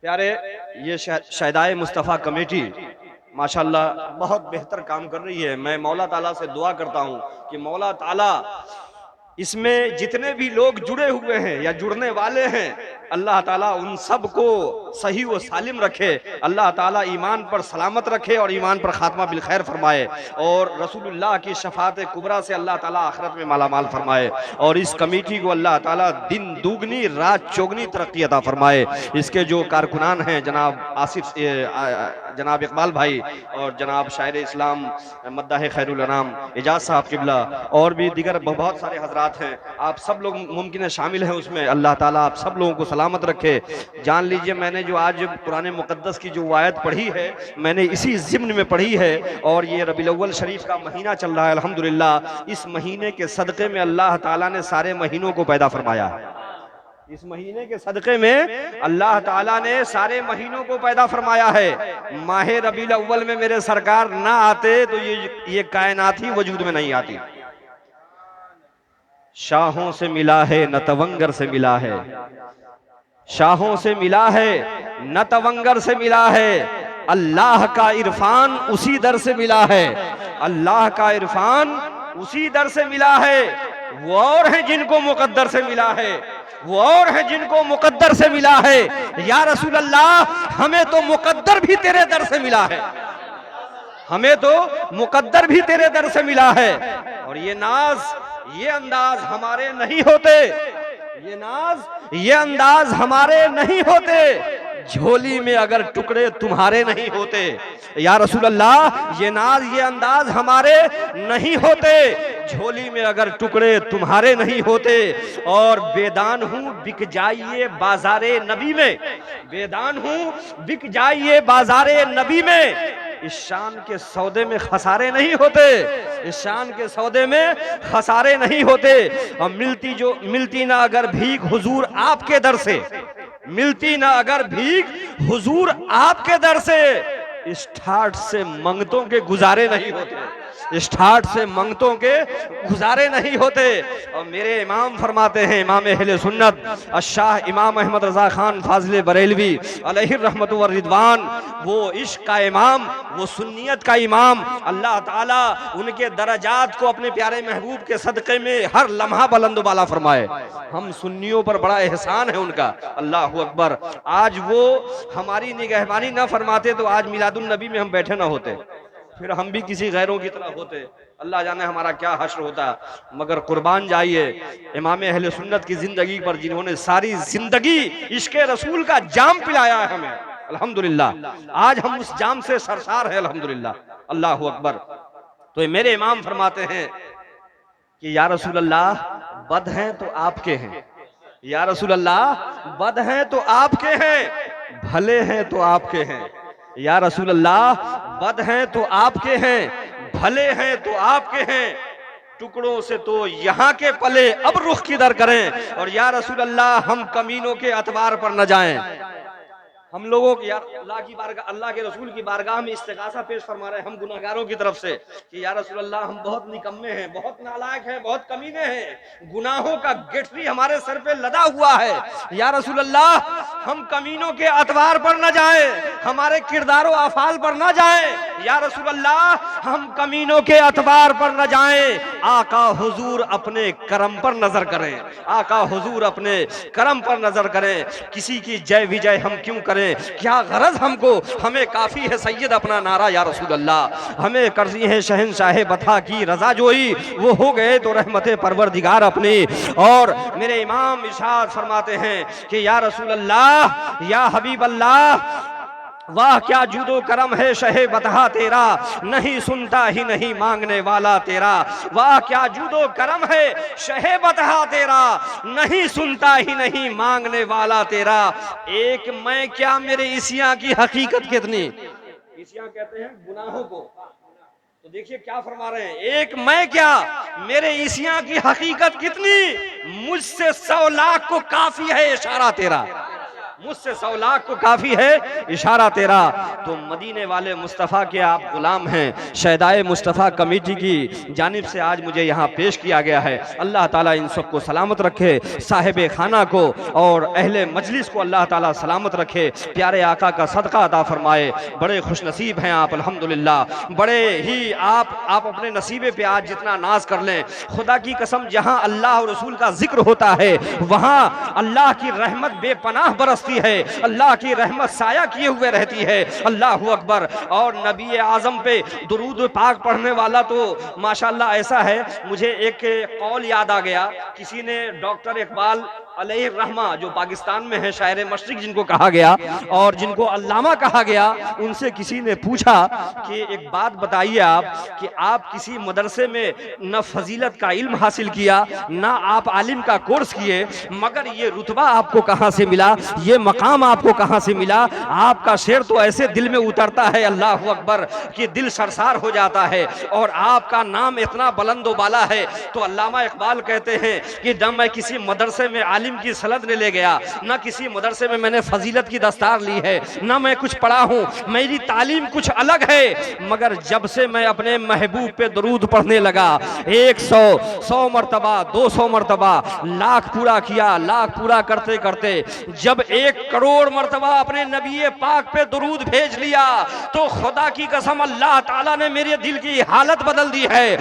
پیارے یہ شہدائے مصطفیٰ کمیٹی ماشاءاللہ بہت بہتر کام کر رہی ہے. میں مولا تعالیٰ سے دعا کرتا ہوں کہ مولا تعالیٰ اس میں جتنے بھی لوگ جڑے ہوئے ہیں یا جڑنے والے ہیں اللہ تعالیٰ ان سب کو صحیح و سالم رکھے, اللہ تعالیٰ ایمان پر سلامت رکھے اور ایمان پر خاتمہ بالخیر فرمائے, اور رسول اللہ کی شفاعت کبریٰ سے اللہ تعالیٰ آخرت میں مالا مال فرمائے, اور اس کمیٹی کو اللہ تعالیٰ دن دوگنی رات چوگنی ترقی عطا فرمائے. اس کے جو کارکنان ہیں جناب آصف جناب اقبال بھائی اور جناب شاعر اسلام مداح خیر الانام اعجاز صاحب قبلہ اور بھی دیگر بہت سارے حضرات ہیں, آپ سب لوگ ممکن ہے شامل ہیں اس میں. اللہ تعالیٰ آپ سب لوگوں کو سلامت رکھے. جان لیجئے میں نے جو آج قرآن مقدس کی جو آیت پڑھی ہے میں نے اسی ضمن میں پڑھی ہے, اور یہ ربیع الاول شریف کا مہینہ چل رہا ہے الحمدللہ. اس مہینے کے صدقے میں اللہ تعالیٰ نے سارے مہینوں کو پیدا فرمایا ہے. اس مہینے کے صدقے میں اللہ تعالیٰ نے سارے مہینوں کو پیدا فرمایا ہے. ماہ ربیع الاول میں میرے سرکار نہ آتے تو یہ کائنات ہی وجود میں نہیں آتی. شاہوں سے ملا ہے نہ تونگر سے ملا ہے, شاہوں سے ملا ہے نہ تونگر سے ملا ہے, اللہ کا عرفان اسی در سے ملا ہے, اللہ کا عرفان اسی در سے ملا ہے. وہ اور ہیں جن کو مقدر سے ملا ہے, وہ اور ہیں جن کو مقدر سے ملا ہے. یا رسول اللہ ہمیں تو مقدر بھی تیرے در سے ملا ہے, ہمیں تو مقدر بھی تیرے در سے ملا ہے. اور یہ ناز یہ انداز ہمارے نہیں ہوتے, یہ ناز یہ انداز ہمارے نہیں ہوتے, جھولی میں اگر ٹکڑے تمہارے نہیں ہوتے. یا رسول اللہ یہ ناز یہ انداز ہمارے نہیں ہوتے, جھولی میں اگر ٹکڑے تمہارے نہیں ہوتے. اور بیدان ہوں بک جائیے بازار نبی میں, بیدان ہوں بک جائیے بازار نبی میں, اس شان کے سودے میں خسارے نہیں ہوتے, اس شان کے سودے میں خسارے نہیں ہوتے. اور ملتی نہ اگر بھیک حضور آپ کے در سے, ملتی نہ اگر بھیک حضور آپ کے در سے, اس ٹھاٹ سے منگتوں کے گزارے نہیں ہوتے, اس ٹھاٹ سے منگتوں کے گزارے نہیں ہوتے. اور میرے امام فرماتے ہیں, امام اہل سنت الشاہ امام احمد رضا خان فاضل بریلوی علیہ الرحمت والرضوان, وہ عشق کا امام, وہ سنیت کا امام, اللہ تعالیٰ ان کے درجات کو اپنے پیارے محبوب کے صدقے میں ہر لمحہ بلند و بالا فرمائے. ہم سنیوں پر بڑا احسان ہے ان کا, اللہ اکبر. آج وہ ہماری نگہبانی نہ فرماتے تو آج میلاد النبی میں ہم بیٹھے نہ ہوتے, پھر ہم بھی کسی غیروں کی طرح ہوتے, اللہ جانے ہمارا کیا حشر ہوتا. مگر قربان جائیے امام اہل سنت کی زندگی پر, جنہوں نے ساری زندگی عشق رسول کا جام پلایا ہے ہمیں الحمدللہ. آج ہم اس جام سے سرشار ہیں الحمدللہ, اللہ اکبر. تو میرے امام فرماتے ہیں کہ یا رسول اللہ بد ہیں تو آپ کے ہیں, یا رسول اللہ بد ہیں تو آپ کے ہیں, بھلے ہیں تو آپ کے ہیں. یا رسول اللہ بد ہیں تو آپ کے ہیں, بھلے ہیں تو آپ کے ہیں, ٹکڑوں سے تو یہاں کے پلے اب رخ کدھر کریں. اور یا رسول اللہ ہم کمینوں کے اتوار پر نہ جائیں. ہم لوگوں کی اللہ کی بارگاہ, اللہ کے رسول کی بارگاہ میں استغاثہ پیش فرما رہے ہیں ہم گناہگاروں کی طرف سے کہ یا رسول اللہ ہم بہت نکمے ہیں, بہت نالائق ہیں, بہت کمینے ہیں, گناہوں کا گٹھری ہمارے سر پہ لدا ہوا ہے. یا رسول اللہ ہم کمینوں کے اتوار پر نہ جائیں, ہمارے کردار و افعال پر نہ جائیں. یا رسول اللہ ہم کمینوں کے اتوار پر نہ جائیں, آقا حضور اپنے کرم پر نظر کریں, آقا حضور اپنے کرم پر نظر کریں. کسی کی جے وجے ہم کیوں کریں, کیا غرض ہم کو, ہمیں کافی ہے سید اپنا نعرہ. یا رسول اللہ ہمیں قرضی ہے شہنشاہ بطحا کی رضا جوئی, وہ ہو گئے تو رحمت پروردگار اپنی. اور میرے امام ارشاد فرماتے ہیں کہ یا رسول اللہ یا حبیب اللہ واہ کیا جود و کرم ہے شہ بطحا تیرا, نہیں سنتا ہی نہیں مانگنے والا تیرا. واہ کیا جود و کرم ہے شہ بطحا تیرا, نہیں سنتا ہی نہیں مانگنے والا تیرا. ایک میں کیا میرے عیسیاں کی حقیقت کتنی, عیسیاں کہتے ہیں گناہوں کو, تو دیکھیے کیا فرما رہے ہیں, ایک میں کیا میرے عیسیاں کی حقیقت کتنی, مجھ سے 100 لاکھ کو کافی ہے اشارہ تیرا. مجھ سے 100 لاکھ کو کافی ہے اشارہ تیرا. تو مدینے والے مصطفیٰ کے آپ غلام ہیں. شہدائے مصطفیٰ کمیٹی کی جانب سے آج مجھے یہاں پیش کیا گیا ہے. اللہ تعالیٰ ان سب کو سلامت رکھے, صاحب خانہ کو اور اہل مجلس کو اللہ تعالیٰ سلامت رکھے, پیارے آقا کا صدقہ عطا فرمائے. بڑے خوش نصیب ہیں آپ الحمدللہ, بڑے ہی آپ اپنے نصیبے پہ آج جتنا ناز کر لیں. خدا کی قسم جہاں اللہ اور رسول کا ذکر ہوتا ہے وہاں اللہ کی رحمت بے پناہ برستی ہے, اللہ کی رحمت سایہ کیے ہوئے رہتی ہے. اللہ اکبر. اور نبی اعظم پہ درود پاک پڑھنے والا تو ماشاءاللہ ایسا ہے, مجھے ایک قول یاد آ گیا. کسی نے ڈاکٹر اقبال علیہ الرحمہ جو پاکستان میں ہیں, شاعر مشرق جن کو کہا گیا اور جن کو علامہ کہا گیا, ان سے کسی نے پوچھا کہ ایک بات بتائیے آپ کہ آپ کسی مدرسے میں نہ فضیلت کا علم حاصل کیا نہ آپ عالم کا کورس کیے, مگر یہ رتبہ آپ کو کہاں سے ملا, یہ مقام آپ کو کہاں سے ملا؟ آپ کا شعر تو ایسے دل میں اترتا ہے اللہ اکبر کہ دل سرسار ہو جاتا ہے, اور آپ کا نام اتنا بلند و بالا ہے. تو علامہ اقبال کہتے ہیں کہ نہ میں کسی مدرسے میں عالم کی سند نے لے گیا, نہ کسی مدرسے میں نے فضیلت کی دستار لی ہے, نہ میں کچھ پڑھا ہوں, میری تعلیم کچھ الگ ہے, مگر جب سے میں اپنے محبوب پہ درود پڑھنے لگا 100 مرتبہ 200 مرتبہ لاکھ پورا کیا, لاکھ پورا کرتے کرتے جب 1 کروڑ مرتبہ اپنے نبی پاک پہ درود بھیج لیا تو خدا کی قسم اللہ تعالیٰ نے میرے دل کی حالت بدل دی ہے.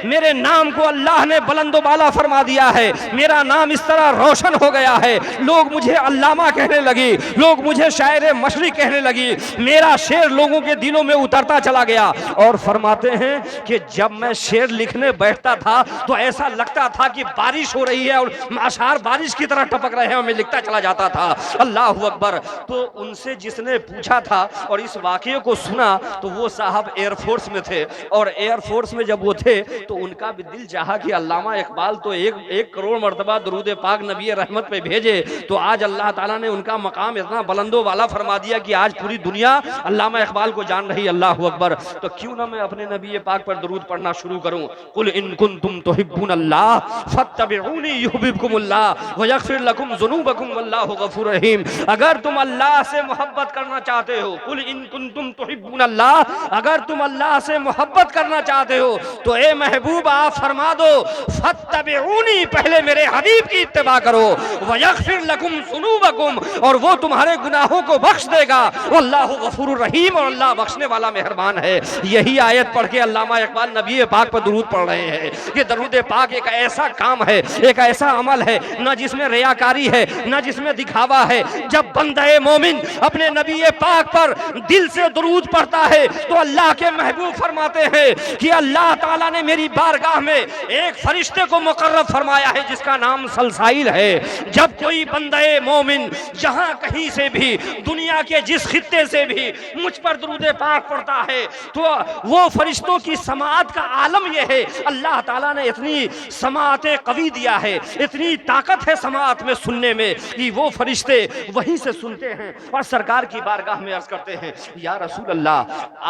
میرے نام کو اللہ نے بلند و بالا فرما دیا ہے, میرا نام اس طرح روشن ہو گیا ہے, لوگ مجھے علامہ کہنے لگی, لوگ مجھے شاعر مشرق کہنے لگی, میرا شعر لوگوں کے دلوں میں اترتا چلا گیا. اور فرماتے ہیں کہ جب میں شعر لکھنے بیٹھتا تھا تو ایسا لگتا تھا کہ بارش ہو رہی ہے اور اشعار بارش کی طرح ٹپک رہے ہیں, اور میں لکھتا چلا جاتا تھا. اللہ اکبر. تو ان سے جس نے پوچھا تھا اور اس واقعے کو سنا تو وہ صاحب ایئر فورس میں تھے, اور ایئر فورس میں جب وہ تھے تو ان کا بھی دل چاہا کہ علامہ اقبال تو 1 کروڑ مرتبہ درود پاک نبی رحمت پہ بھیجے, تو آج اللہ تعالیٰ نے ان کا مقام اتنا بلند و بالا فرما دیا کہ آج پوری دنیا علامہ اقبال کو جان رہی. اللہ اکبر. تو کیوں نہ میں اپنے نبی پاک پر درود پڑھنا شروع کروں. قل ان کنتم تحبون اللہ فاتبعونی یحببکم اللہ ویغفر لکم ذنوبکم واللہ غفور رحیم. اگر تم اللہ سے محبت کرنا چاہتے ہو, قل ان کنتم تحبون اللہ, اگر تم اللہ سے محبت کرنا چاہتے ہو تو اے محبوب آپ فرما دو فاتبعونی, پہلے میرے حبیب کی اتباع کرو, ویغفر لکم ذنوبکم, اور وہ تمہارے گناہوں کو بخش دے گا, واللہ غفور الرحیم, اور اللہ بخشنے والا مہربان ہے. یہی آیت پڑھ کے علامہ اقبال نبی پاک پر درود پڑھ رہے ہیں. یہ درود پاک ایک ایسا کام ہے, ایک ایسا عمل ہے نہ جس میں ریاکاری ہے نہ جس میں دکھاوا ہے. جب بندہ مومن اپنے نبی پاک پر دل سے درود پڑھتا ہے تو اللہ کے محبوب فرماتے ہیں کہ اللہ تعالیٰ نے میری بارگاہ میں ایک فرشتے کو مقرب فرمایا ہے جس کا نام سلسائل ہے. جب کوئی بندہ مومن جہاں کہیں سے بھی دنیا کے جس خطے سے بھی مجھ پر درود پاک پڑھتا ہے تو وہ فرشتوں کی سماعت کا عالم یہ ہے. اللہ تعالیٰ نے اتنی سماعت قوی دیا ہے, اتنی طاقت ہے سماعت میں سننے میں کہ وہ فرشتے وہیں سے سنتے ہیں اور سرکار کی بارگاہ میں عرض کرتے ہیں یا رسول اللہ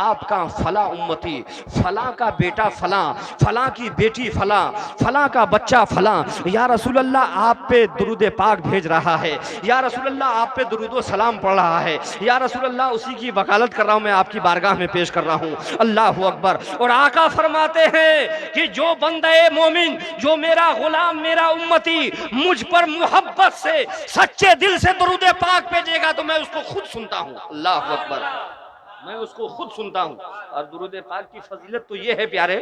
آپ کا فلاں امتی, فلاں کا بیٹا فلاں, فلاں کی بیٹی فلاں, فلاں کا بچہ فلاں, یا رسول اللہ آپ پہ درود پاک بھیج رہا ہے, یا رسول اللہ آپ پہ درود و سلام پڑھ رہا ہے, یا رسول اللہ اسی کی وکالت کر رہا ہوں, میں آپ کی بارگاہ میں پیش کر رہا ہوں. اللہ اکبر. اور آقا فرماتے ہیں کہ جو بندہ مومن, جو میرا غلام, میرا امتی مجھ پر محبت سے سچے دل سے درود پاک بھیجے گا تو میں اس کو خود سنتا ہوں. اللہ اکبر. میں اس کو خود سنتا ہوں. اور درود پاک کی فضیلت تو یہ ہے پیارے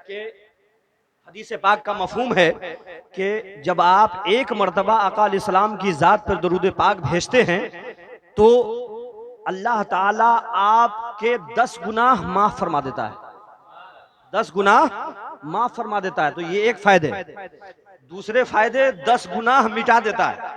کہ حدیث پاک کا مفہوم ہے کہ جب آپ 1 مرتبہ آقا علیہ السلام کی ذات پر درود پاک بھیجتے ہیں تو اللہ تعالیٰ آپ کے 10 گناہ معاف فرما دیتا ہے. 10 گناہ معاف فرما دیتا ہے. تو یہ ایک فائدے. دوسرے فائدے 10 گناہ مٹا دیتا ہے.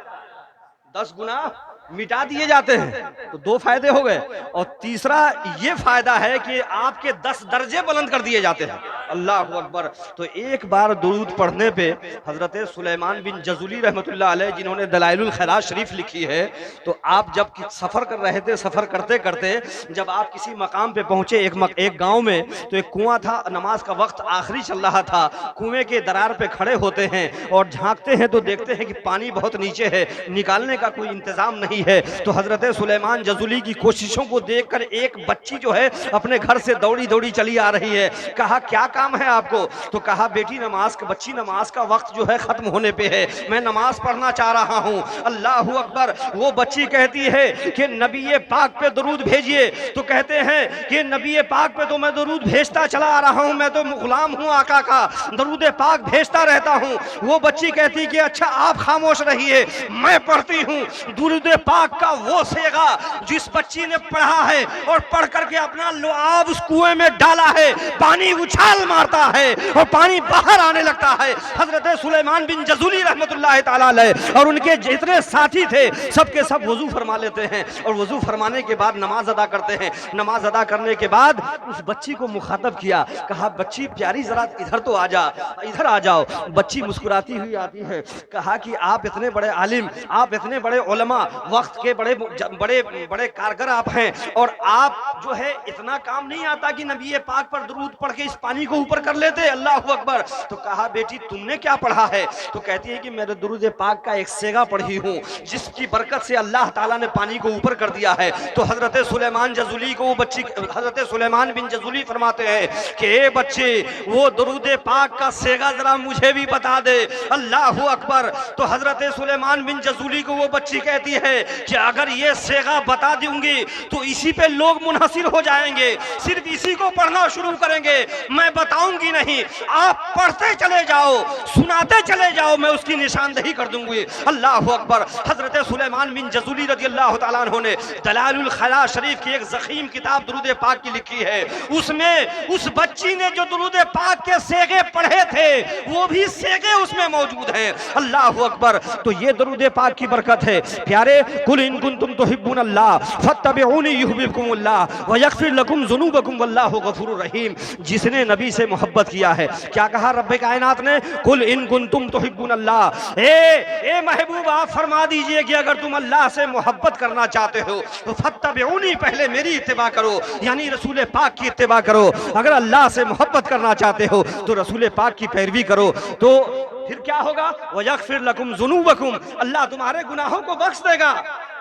10 گناہ مٹا دیے جاتے ہیں. تو دو فائدے ہو گئے. اور تیسرا یہ فائدہ ہے کہ آپ کے 10 درجے بلند کر دیے جاتے ہیں. اللہ اکبر. تو ایک بار درود پڑھنے پہ حضرت سلیمان بن جزولی رحمۃ اللہ علیہ جنہوں نے دلائل الخیرات شریف لکھی ہے، تو آپ جب سفر کر رہے تھے، سفر کرتے کرتے جب آپ کسی مقام پہ پہنچے ایک گاؤں میں، تو ایک کنواں تھا، نماز کا وقت آخری چل رہا تھا. کنویں کے درار پہ کھڑے ہوتے ہیں اور جھانکتے ہیں تو دیکھتے ہیں کہ پانی بہت نیچے ہے، نکالنے کا کوئی انتظام نہیں ہے. تو حضرت سلیمان جزولی کی کوششوں کو دیکھ کر ایک بچی جو ہے اپنے گھر سے دوڑی دوڑی چلی آ رہی ہے. کہا کیا کام ہے آپ کو؟ تو کہا بیٹی بچی نماز کا وقت جو ہے ختم ہونے پہ ہے، میں نماز پڑھنا چاہ رہا ہوں. اللہ اکبر. وہ بچی کہتی ہے کہ نبی پاک پہ درود بھیجئے. تو کہتے ہیں کہ نبی پاک پہ تو میں درود بھیجتا چلا آ رہا ہوں، میں تو غلام ہوں آقا کا، درود پاک بھیجتا رہتا ہوں. وہ بچی کہتی کہ اچھا آپ خاموش رہیے، میں پڑھتی ہوں. درود پاک کا وہ صیغہ جس بچی نے پڑھا ہے اور پڑھ کر کے اپنا لعاب اس کنویں میں ڈالا ہے، پانی اچھال مارتا ہے اور پانی باہر آنے لگتا ہے. حضرت سلیمان بن جزولی رحمت اللہ تعالی علیہ اور ان کے جتنے ساتھی تھے سب کے سب وضو فرما لیتے ہیں، اور وضو فرمانے کے بعد نماز ادا کرتے ہیں. نماز ادا کرنے کے بعد اس بچی کو مخاطب کیا، کہا بچی پیاری ذرا ادھر تو آ جا، ادھر آ جاؤ. بچی مسکراتی ہوئی آتی ہے. کہا کہ آپ اتنے بڑے عالم، آپ اتنے بڑے علماء، وقت کے بڑے بڑے بڑے کارگر آپ ہیں، اور آپ جو ہے اتنا کام نہیں آتا کہ نبی پاک پر درود پڑھ کے اس پانی کو اوپر کر لیتے؟ اللہ اکبر. تو کہا بیٹی تم نے کیا پڑھا ہے؟ تو کہتی ہے کہ میں درود پاک کا ایک صیغہ پڑھی ہوں جس کی برکت سے اللہ تعالیٰ نے پانی کو اوپر کر دیا ہے. تو حضرت سلیمان جزولی کو وہ بچی، حضرت سلیمان بن جزولی فرماتے ہیں کہ اے بچے وہ درود پاک کا صیغہ ذرا مجھے بھی بتا دے. اللہ اکبر. تو حضرت سلیمان بن جزولی کو وہ بچی کہتی ہے کہ اگر یہ صیغہ بتا دوں گی تو اسی پہ لوگ منحصر ہو جائیں گے، صرف اسی کو پڑھنا شروع کریں گے، میں بتاؤں گی نہیں. آپ پڑھتے چلے جاؤ، سناتے چلے جاؤ، میں اس کی نشاندہی کر دوں گی. اللہ اکبر. حضرت سلیمان بن جزولی رضی اللہ تعالیٰ عنہ نے دلائل الخیرات شریف کی ایک ضخیم کتاب درود پاک کی لکھی ہے. اس میں اس بچی نے جو درود پاک کے صیغے پڑھے تھے وہ بھی صیغے اس میں موجود ہیں. اللہ اکبر. تو یہ درود پاک کی برکت ہے. پیارے قل ان کنتم تحبون اللہ فاتبعونی یحببکم اللہ ویغفر لکم ذنوبکم واللہ غفور الرحیم. جس نے نبی سے محبت کیا ہے، کیا کہا رب کائنات نے؟ قل ان کنتم تحبون اللہ. اے محبوب آپ فرما دیجئے کہ اگر تم اللہ سے محبت کرنا چاہتے ہو تو فاتبعونی، پہلے میری اتباع کرو، یعنی رسول پاک کی اتباع کرو. اگر اللہ سے محبت کرنا چاہتے ہو تو رسول پاک کی پیروی کرو. تو پھر کیا ہوگا؟ وَيَغْفِرْ لَكُمْ ذُنُوبَكُمْ، اللہ تمہارے گناہوں کو بخش دے گا.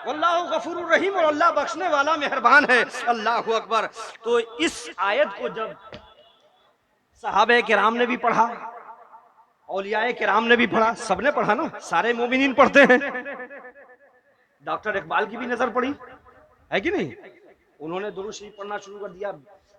واللہ غفور الرحیم، اور اللہ بخشنے والا مہربان ہے. اللہ اکبر. تو اس آیت کو جب صحابہ کرام نے بھی پڑھا، اولیاء کرام نے بھی پڑھا، سب نے پڑھا نا، سارے مومنین پڑھتے ہیں. ڈاکٹر اقبال کی بھی نظر پڑی ہے کہ نہیں؟ انہوں نے درود شریف پڑھنا شروع کر دیا.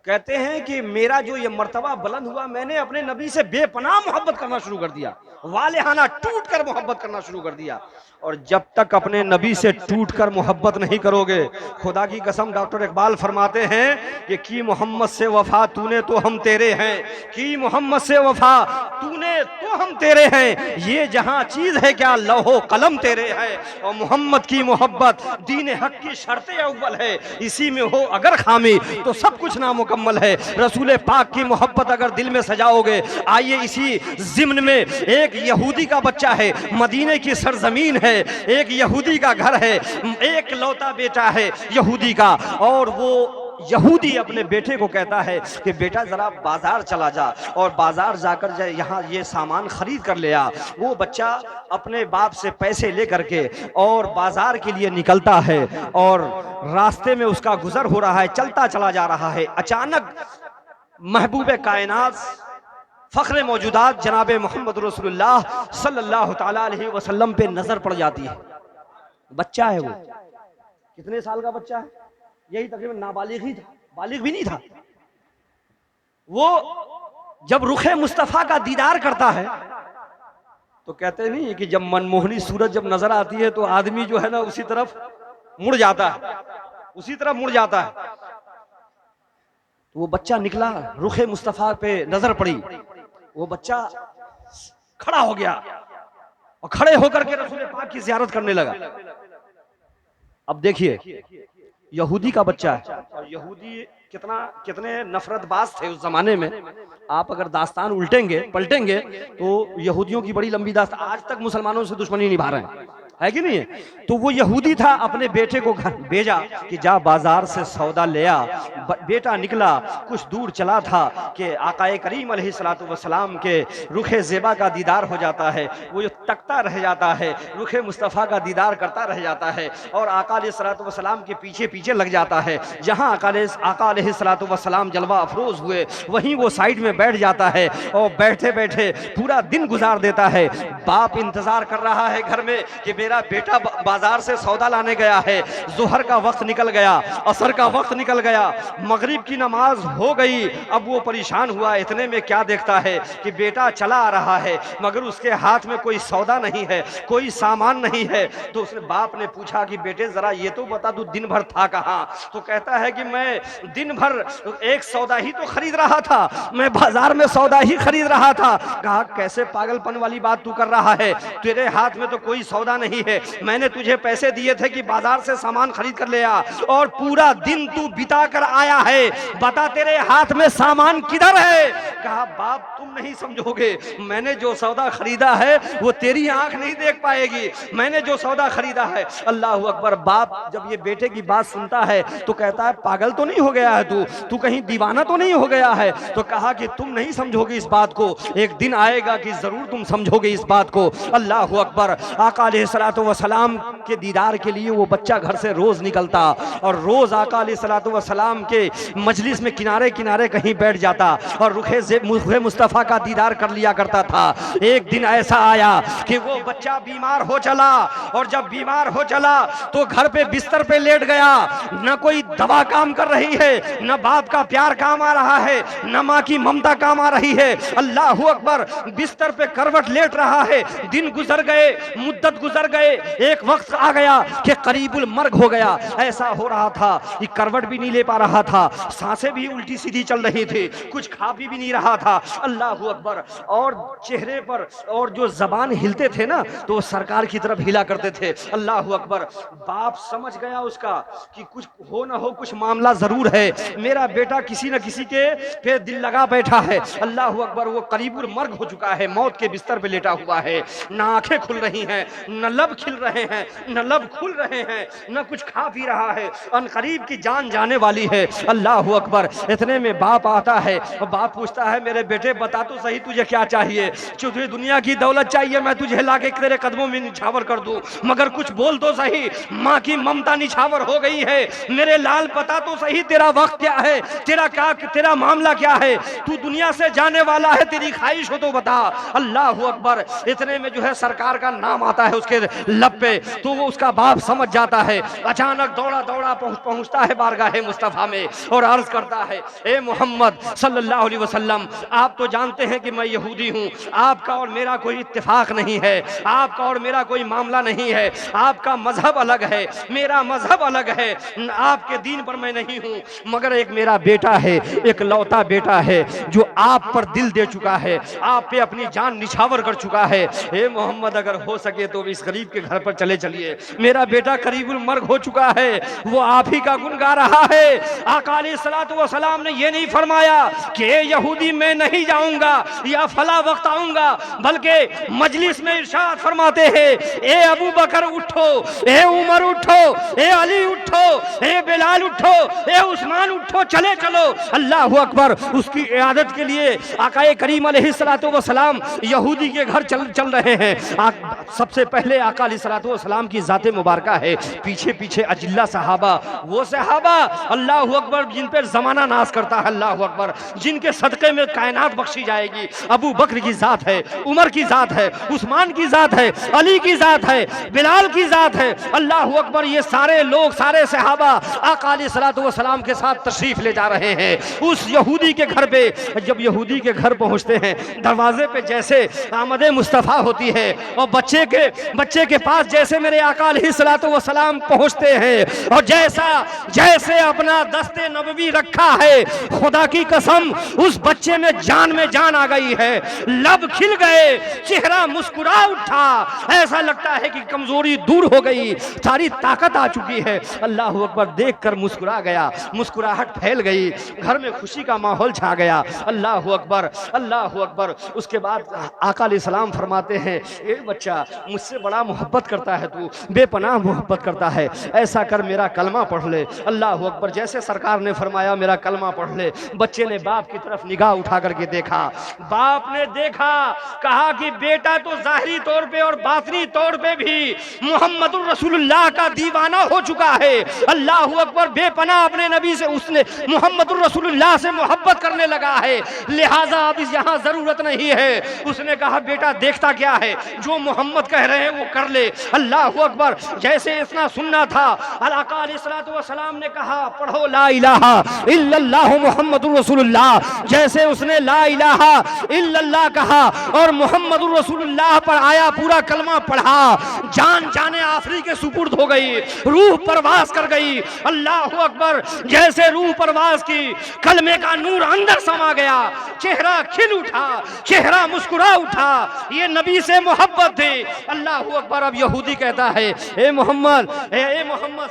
کہتے ہیں کہ میرا جو یہ مرتبہ بلند ہوا، میں نے اپنے نبی سے بے پناہ محبت کرنا شروع کر دیا، والہانہ ٹوٹ کر محبت کرنا شروع کر دیا. اور جب تک اپنے نبی سے ٹوٹ کر محبت نہیں کرو گے، خدا کی قسم ڈاکٹر اقبال فرماتے ہیں کہ کی محمد سے وفا تو نے تو ہم تیرے ہیں، کی محمد سے وفا تو نے تو ہم تیرے ہیں. یہ جہاں چیز ہے کیا لوح و قلم تیرے ہے، اور محمد کی محبت دین حق کی شرط اول ہے، اسی میں ہو اگر خامی تو سب کچھ نامکمل ہے. رسول پاک کی محبت اگر دل میں سجاؤ گے. آئیے اسی ضمن میں ایک یہودی کا بچہ ہے، مدینے کی سرزمین ہے، ایک یہودی کا گھر ہے، ایک لوتا بیٹا ہے یہودی کا، اور وہ یہودی اپنے بیٹے کو کہتا ہے کہ بیٹا ذرا بازار چلا جا اور بازار جا کر یہاں یہ سامان خرید کر لے آ. وہ بچہ اپنے باپ سے پیسے لے کر کے اور بازار کے لیے نکلتا ہے، اور راستے میں اس کا گزر ہو رہا ہے، چلتا چلا جا رہا ہے. اچانک محبوب کائنات فخر موجودات جناب محمد رسول اللہ صلی اللہ تعالی علیہ وسلم پہ نظر پڑ جاتی ہے. بچہ ہے، وہ کتنے سال کا بچہ ہے؟ یہی تقریباً نابالغ ہی تھا، بالغ بھی نہیں تھا. وہ جب رخ مصطفیٰ کا دیدار کرتا ہے تو کہتے نہیں کہ جب منموہنی صورت جب نظر آتی ہے تو آدمی جو ہے نا اسی طرف مڑ جاتا ہے، اسی طرف مڑ جاتا ہے. وہ بچہ نکلا، رخ مصطفیٰ پہ نظر پڑی، وہ بچہ کھڑا ہو گیا اور کھڑے ہو کر کے رسول پاک کی زیارت کرنے لگا. اب دیکھیے یہودی کا بچہ ہے، اور یہودی کتنے نفرت باز تھے اس زمانے میں. آپ اگر داستان الٹیں گے پلٹیں گے تو یہودیوں کی بڑی لمبی داستان، آج تک مسلمانوں سے دشمنی نبھا رہے ہیں، ہے کہ نہیں ہے؟ تو وہ یہودی تھا، اپنے بیٹے کو گھر بھیجا کہ جا بازار سے سودا لے آ. بیٹا نکلا، کچھ دور چلا تھا کہ آقا کریم علیہ الصلوۃ والسلام کے رخ زیبا کا دیدار ہو جاتا ہے، وہ جو تکتا رہ جاتا ہے، رخ مصطفیٰ کا دیدار کرتا رہ جاتا ہے، اور آقا علیہ الصلوۃ والسلام کے پیچھے پیچھے لگ جاتا ہے. جہاں آقا علیہ الصلوۃ والسلام جلوہ افروز ہوئے وہیں وہ سائیڈ میں بیٹھ جاتا ہے، اور بیٹھے بیٹھے پورا دن گزار دیتا ہے. باپ انتظار کر رہا ہے گھر میں کہ میرا بیٹا بازار سے سودا لانے گیا ہے. ظہر کا وقت نکل گیا، عصر کا وقت نکل گیا، مغرب کی نماز ہو گئی. اب وہ پریشان ہوا، اتنے میں کیا دیکھتا ہے کہ بیٹا چلا آ رہا ہے مگر اس کے ہاتھ میں کوئی سودا نہیں ہے، کوئی سامان نہیں ہے. تو اس نے باپ نے پوچھا کہ بیٹے ذرا یہ تو بتا تو دن بھر تھا کہاں؟ تو کہتا ہے کہ میں دن بھر ایک سودا ہی تو خرید رہا تھا، میں بازار میں سودا ہی خرید رہا تھا. کہا کیسے پاگل پن والی بات تو کر رہا ہے، تیرے ہاتھ میں تو کوئی سودا نہیں ہے، میں نے تجھے پیسے دیے تھے کہ بازار سے سامان خرید کر لے آ، اور پورا دن تو بتا کر آیا ہے، بتا تیرے ہاتھ میں سامان کدھر ہے؟ کہا باپ تم نہیں سمجھو گے، میں نے جو سودا خریدا ہے وہ تیری آنکھ نہیں دیکھ پائے گی، میں نے جو سودا خریدا ہے. اللہ اکبر. باپ جب یہ بیٹے کی بات سنتا ہے تو کہتا ہے پاگل تو نہیں ہو گیا ہے تو کہیں دیوانہ تو نہیں ہو گیا ہے؟ تو کہا کہ تم نہیں سمجھو گے اس بات کو، ایک دن آئے گا کہ ضرور تم سمجھو گے اس بات کو. اللہ اکبر. آقا علیہ الصلوۃ والسلام کے دیدار کے لیے وہ بچہ گھر سے روز نکلتا، اور روز آقا علیہ الصلوۃ والسلام کے مجلس میں کنارے کنارے کہیں بیٹھ جاتا اور رخ مصطفیٰ کا دیدار کر لیا کرتا تھا. ایک دن ایسا آیا کہ وہ بچہ بیمار ہو چلا، اور جب بیمار ہو چلا تو گھر پہ بستر پہ لیٹ گیا. نہ کوئی دوا کام کر رہی ہے، نہ باپ کا پیار کام آ رہا ہے، نہ ماں کی ممتا کام آ رہی ہے. اللہ اکبر. بستر پہ کروٹ لیٹ رہا ہے. دن گزر گئے، مدت گزر گئے، ایک وقت آ گیا کہ قریب المرگ ہو گیا. ایسا ہو رہا تھا کہ کروٹ بھی نہیں لے پا رہا تھا، سانسیں بھی الٹی سیدھی چل رہی تھی، کچھ کھا بھی نہیں رہا تھا. اللہ اکبر. اور چہرے پر اور جو زبان ہلتے تھے نا تو وہ سرکار کی طرف ہلا کرتے تھے. اللہ اکبر. باپ سمجھ گیا اس کا کہ کچھ ہو نہ ہو کچھ معاملہ ضرور ہے، میرا بیٹا کسی نہ کسی کے پہ دل لگا بیٹھا ہے. اللہ اکبر. وہ قریب المرگ ہو چکا ہے، موت کے بستر پہ لیٹا ہوا ہے. نہ آنکھیں کھل رہی ہیں، نہ لب کھل رہے ہیں، نہ لب کھل رہے ہیں، نہ کچھ کھا پی رہا ہے. ان قریب کی جان جانے والی ہے. اللہ اکبر. اتنے میں باپ آتا ہے، باپ پوچھتا ہے میرے بیٹے بتا تو صحیح تجھے کیا چاہیے؟ تجھے دنیا کی دولت چاہیے، میں تجھے لا کے تیرے قدموں میں نچھاور کر دوں، مگر کچھ بول تو صحیح. ماں کی ممتا نچھاور ہو گئی ہے، میرے لال پتا تو صحیح تیرا وقت کیا ہے، تیرا معاملہ کیا ہے، تو دنیا سے جانے والا ہے، تیری خواہش ہو تو بتا. اللہ اکبر. اتنے میں جو ہے سرکار کا نام آتا ہے اس کے لب پہ، تو وہ اس کا باپ سمجھ جاتا ہے. اچانک دوڑا دوڑا پہنچتا ہے بارگاہ مصطفیٰ میں اور عرض کرتا ہے اے محمد صلی اللہ علیہ وسلم، آپ تو جانتے ہیں کہ میں یہودی ہوں، آپ کا اور میرا کوئی اتفاق نہیں ہے، آپ کا اور میرا کوئی معاملہ نہیں ہے، آپ کا مذہب الگ ہے، میرا مذہب الگ ہے، آپ کے دین پر میں نہیں ہوں، مگر ایک میرا بیٹا ہے، ایک لوتا بیٹا ہے جو آپ پر دل دے چکا ہے، آپ پہ اپنی جان نچھاور کر چکا ہے. اے محمد اگر ہو سکے تو اس غریب کے گھر پر چلے چلیے، میرا بیٹا قریب المرگ ہو چکا ہے، وہ آپ ہی کا گن گا رہا ہے. آقا علیہ الصلوۃ والسلام نے یہ نہیں فرمایا کہ اے یہودی میں نہیں جاؤں گا یا فلاں وقت آؤں گا، بلکہ مجلس میں ارشاد فرماتے ہیں اے ابو بکر اٹھو، اے عمر اٹھو، اے علی اٹھو، اے بلال اٹھو، اے عثمان اٹھو، چلے چلو. اللہ اکبر. اس کی عیادت کے لیے آقا کریم علیہ الصلوۃ والسلام یہودی کے گھر چل رہے ہیں. سب سے پہلے آقا علیہ الصلوۃ والسلام کی ذات مبارکہ ہے، پیچھے پیچھے اجلہ صحابہ، وہ صحابہ اللہ اکبر جن پر زمانہ ناز کرتا ہے، اللہ اکبر، جن کے صدقے میں کائنات بخشی جائے گی. ابو بکر کی ذات ہے، عمر کی ذات ہے، عثمان کی ذات ہے، علی کی ذات ہے، بلال کی ذات ہے. اللہ اکبر. یہ سارے لوگ، سارے صحابہ آقا علیہ الصلوۃ والسلام کے ساتھ تشریف لے جا رہے ہیں اس یہودی کے گھر پہ. جب یہودی کے گھر پہنچتے ہیں، دروازے پہ جیسے آمد مصطفیٰ ہوتی ہے اور بچے بچے کے پاس جیسے میرے آقا علیہ الصلوۃ والسلام پہنچتے ہیں اور جیسے اپنا دست نبوی رکھا ہے، خدا کی قسم اس بچے میں جان آ گئی ہے، لب کھل گئے، چہرہ مسکرا اٹھا، ایسا لگتا ہے کہ کمزوری دور ہو گئی، ساری طاقت آ چکی ہے۔ اللہ اکبر، دیکھ کر مسکرا گیا، مسکراہٹ پھیل گئی، گھر میں خوشی کا ماحول چھا گیا۔ اللہ اکبر، اللہ اکبر۔ اس کے بعد آقا علیہ السلام فرماتے ہیں، اے بچہ، مجھ سے بڑا محبت کرتا ہے تو، بے پناہ محبت کرتا ہے، ایسا کر میرا کلمہ پڑھ لے۔ اللہ اکبر، جیسے سرکار نے فرمایا میرا کلمہ پڑھ لے، بچے نے باپ کی طرف نگاہ اٹھا کر کے دیکھا، باپ نے دیکھا، کہا کہ بیٹا تو ظاہری طور پہ اور باطنی طور پہ بھی محمد الرسول اللہ کا دیوانہ ہو چکا ہے۔ اللہ اکبر، بے پناہ اپنے نبی سے اس نے محمد الرسول اللہ سے محبت کرنے لگا ہے، لہٰذا اب یہاں ضرورت نہیں ہے۔ اس نے کہا بیٹا دیکھتا کیا ہے، جو محمد کہہ رہے ہیں وہ کر لے۔ اللہ اکبر، جیسے اتنا سننا تھا، آقا علیہ الصلوۃ والسلام نے کہا پڑھو لا الہ الا اللہ محمد الرسول اللہ۔ جیسے اس نے لا الہ الا اللہ کہا اور محمد الرسول اللہ پر آیا پورا کلمہ پڑھا، جان آفری کے سپرد ہو گئی، روح پرواز کر گئی۔ اللہ اکبر، جیسے روح پرواز کی، کلمے کا نور اندر سما گیا، چہرہ کھل اٹھا، چہرہ مسکرا اٹھا، یہ نبی سے محبت تھی۔ اللہ اکبر، اب یہودی کہتا ہے اے محمد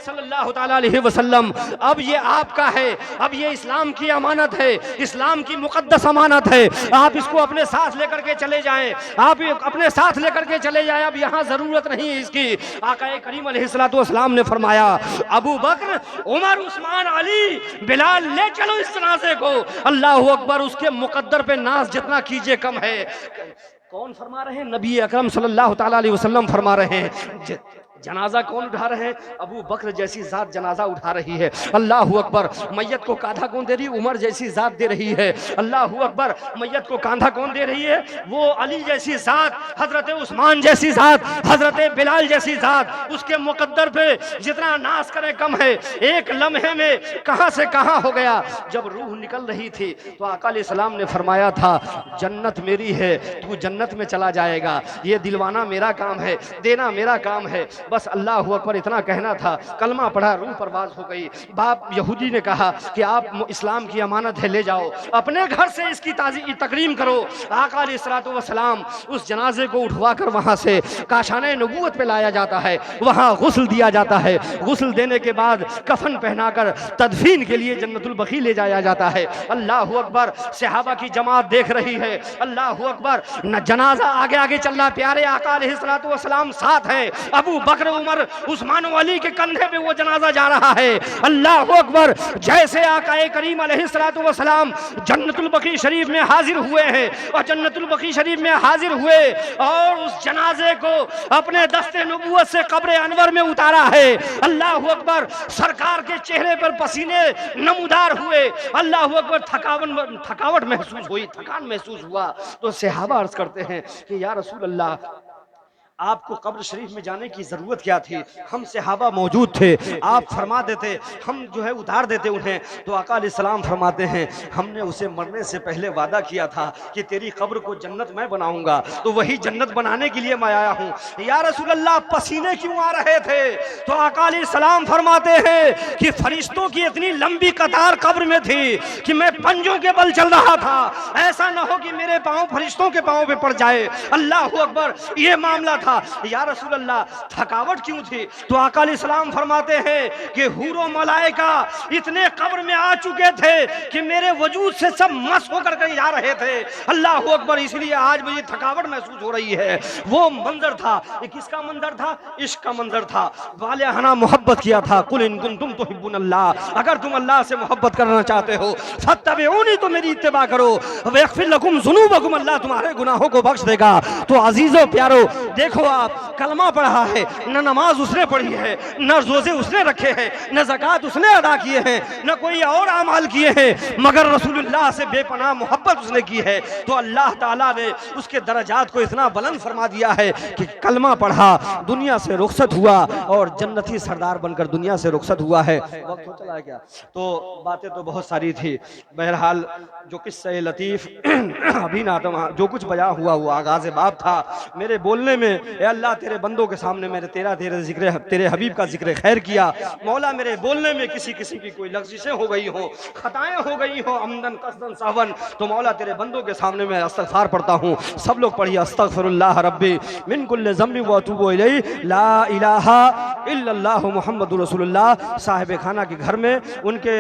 صلی اللہ تعالی علیہ وسلم، اب یہ آپ کا ہے، اب یہ اسلام کی امانت ہے، اسلام کی مقدس امانت ہے، آپ اس کو اپنے ساتھ لے کر کے چلے جائیں، آپ اپنے ساتھ لے کر کے چلے جائیں، اب یہاں ضرورت نہیں ہے اس کی۔ آقا کریم علیہ الصلوۃ والسلام نے فرمایا ابو بکر، عمر، عثمان، علی، بلال، لے چلو اس جنازے کو۔ اللہ اکبر، اس کے مقدر پہ ناز جتنا کیجئے کم ہے۔ کون فرما رہے ہیں؟ نبی اکرم صلی اللہ تعالی علیہ وسلم فرما رہے ہیں۔ جنازہ کون اٹھا رہے ہیں؟ ابو بکر جیسی ذات جنازہ اٹھا رہی ہے۔ اللہ اکبر، میت کو کاندھا کون دے رہی؟ عمر جیسی ذات دے رہی ہے۔ اللہ اکبر، میت کو کاندھا کون دے رہی ہے؟ وہ علی جیسی ذات، حضرت عثمان جیسی ذات، حضرت بلال جیسی ذات۔ اس کے مقدر پہ جتنا ناز کرے کم ہے۔ ایک لمحے میں کہاں سے کہاں ہو گیا۔ جب روح نکل رہی تھی تو آقا علیہ السلام نے فرمایا تھا جنت میری ہے، تو جنت میں چلا جائے گا، یہ دلوانا میرا کام ہے، دینا میرا کام ہے۔ بس اللہ اکبر اتنا کہنا تھا، کلمہ پڑھا، روح پرواز ہو گئی۔ باپ یہودی نے کہا کہ آپ اسلام کی امانت ہے، لے جاؤ اپنے گھر سے اس کی تکریم کرو۔ آقا علیہ الصلوۃ والسلام اس جنازے کو اٹھوا کر وہاں سے کاشانہ نبوت پہ لایا جاتا ہے، وہاں غسل دیا جاتا ہے، غسل دینے کے بعد کفن پہنا کر تدفین کے لیے جنت البقیع لے جایا جاتا ہے۔ اللہ اکبر، صحابہ کی جماعت دیکھ رہی ہے۔ اللہ اکبر، جنازہ آگے آگے چل رہا، پیارے آقا علیہ الصلوۃ والسلام ساتھ ہیں، ابو بکر، عمر، عثمان و علی کے کندھے پہ وہ جنازہ جا رہا ہے۔ اللہ اکبر، جیسے آقا کریم علیہ الصلوۃ والسلام جنت البقیع شریف میں حاضر ہوئے ہیں اور جنت البقیع شریف میں حاضر ہوئے اور اس جنازے کو اپنے دست نبوت سے قبر انور میں اتارا ہے۔ اللہ اکبر، سرکار کے چہرے پر پسینے نمودار ہوئے۔ اللہ اکبر، تھکاوٹ محسوس ہوئی، تھکان محسوس ہوا تو صحابہ عرض کرتے ہیں کہ یا رسول اللہ، آپ کو قبر شریف میں جانے کی ضرورت کیا تھی؟ ہم صحابہ موجود تھے، آپ فرما دیتے، ہم اتار دیتے انہیں۔ تو آقا علیہ السلام فرماتے ہیں ہم نے اسے مرنے سے پہلے وعدہ کیا تھا کہ تیری قبر کو جنت میں بناؤں گا، تو وہی جنت بنانے کے لیے میں آیا ہوں۔ یا رسول اللہ، پسینے کیوں آ رہے تھے؟ تو آقا علیہ السلام فرماتے ہیں کہ فرشتوں کی اتنی لمبی قطار قبر میں تھی کہ میں پنجوں کے بل چل رہا تھا، ایسا نہ ہو کہ میرے پاؤں فرشتوں کے پاؤں پہ پڑ جائے۔ اللہ اکبر، یہ معاملہ تھا۔ یا رسول اللہ، تھکاوٹ کیوں تھی؟ تو آقا علیہ السلام فرماتے ہیں کہ حور و ملائکہ اتنے قبر میں آ چکے تھے کہ میرے وجود سے سب مس ہو کر جا رہے تھے۔ اللہ اکبر، اس لیے آج مجھے تھکاوٹ محسوس ہو رہی ہے۔ وہ منظر تھا، یہ کس کا منظر تھا؟ عشق کا منظر تھا۔ والہانہ محبت کیا تھا، قل ان کنتم تحبون اللہ، اگر تم اللہ سے محبت کرنا چاہتے ہو فاتبعونی، تو میری اتباع کرو، ویغفر لکم ذنوبکم، اللہ تمہارے گناہوں کو بخش دے گا۔ تو عزیزو پیارو، دیکھو آپ، کلمہ پڑھا ہے، نہ نماز اس نے پڑھی ہے، نہ روزے اس نے رکھے ہیں، نہ زکوٰۃ اس نے ادا کیے ہیں، نہ کوئی اور اعمال کیے ہیں، مگر رسول اللہ سے بے پناہ محبت اس نے کی ہے۔ تو اللہ تعالیٰ نے اس کے درجات کو اتنا بلند فرما دیا ہے کہ کلمہ پڑھا، دنیا سے رخصت ہوا اور جنتی سردار بن کر دنیا سے رخصت ہوا ہے۔ وقت ہو چلا ہے کیا؟ تو باتیں تو بہت ساری تھی، بہرحال جو قصہ لطیف ابھی نہ جو کچھ بیان ہوا وہ آغاز باب تھا۔ میرے بولنے میں اے اللہ تیرے بندوں کے سامنے میں تیرے حبیب کا ذکر خیر کیا، مولا میرے بولنے میں کسی قسم کی کوئی لغزشیں ہو گئی ہوں، خطائیں ہو گئی ہوں عمدن قصدن سہون، تو مولا تیرے بندوں کے سامنے میں استغفار پڑھتا ہوں۔ سب لوگ پڑھیے استغفر اللہ ربی من کل ذنب واتوب الیہ لا الہ الا اللہ محمد رسول اللہ۔ صاحب خانہ کے گھر میں ان کے